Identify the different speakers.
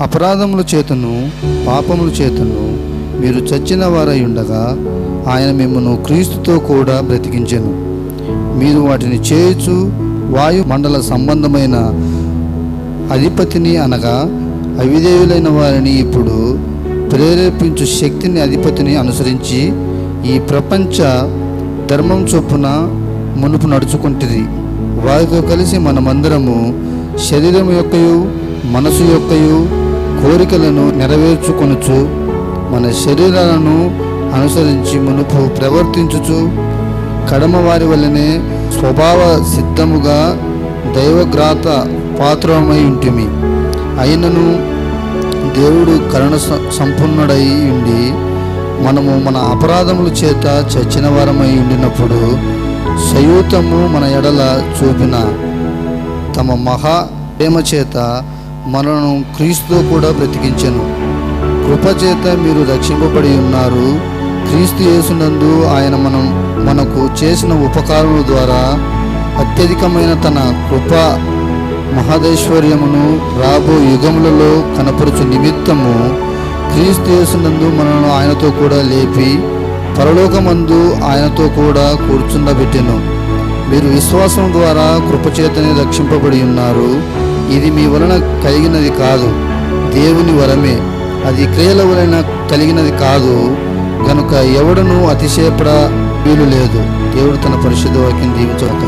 Speaker 1: అపరాధముల చేతను పాపముల చేతను మీరు చచ్చిన వారై ఉండగా ఆయన మిమ్మను క్రీస్తుతో కూడా బ్రతికించెను. మీరు వాటిని చేయుచు వాయుమండల సంబంధమైన అధిపతిని అనగా అవిధేయులైన వారిని ఇప్పుడు ప్రేరేపించు శక్తిని అధిపతిని అనుసరించి ఈ ప్రపంచ ధర్మం చొప్పున మునుపు నడుచుకుంటుంది. వారితో కలిసి మనమందరము శరీరం యొక్కయు మనసు యొక్కయు కోరికలను నెరవేర్చుకొనుచు మన శరీరాలను అనుసరించి మునుపు ప్రవర్తించుచు కడమ వారి వల్లనే స్వభావ సిద్ధముగా దైవగ్రాత పాత్రమై ఉంటిమి. అయినను దేవుడు కరుణ సంపన్నుడై ఉండి మనము మన అపరాధముల చేత చచ్చిన వారమై ఉండినప్పుడు సయూతము మన ఎడల చూపిన తమ మహా ప్రేమ చేత మనను క్రీస్తుతో కూడా బ్రతికించెను. కృపచేత మీరు రక్షింపబడి ఉన్నారు. క్రీస్తు యేసునందు ఆయన మనకు చేసిన ఉపకారముల ద్వారా అత్యధికమైన తన కృప మహదైశ్వర్యమును రాబో యుగములలో కనపరుచు నిమిత్తము క్రీస్తు యేసునందు మనను ఆయనతో కూడా లేపి పరలోకమందు ఆయనతో కూడా కూర్చుండబెట్టెను. మీరు విశ్వాసం ద్వారా కృపచేతనే రక్షింపబడి ఉన్నారు. ఇది మీ వలన కలిగినది కాదు, దేవుని వరమే. అది క్రియల వలన కలిగినది కాదు గనుక ఎవడనూ అతిశయపడ వీలు లేదు. దేవుడు తన పరిశుద్ధ వాక్యం దీవించుగాక.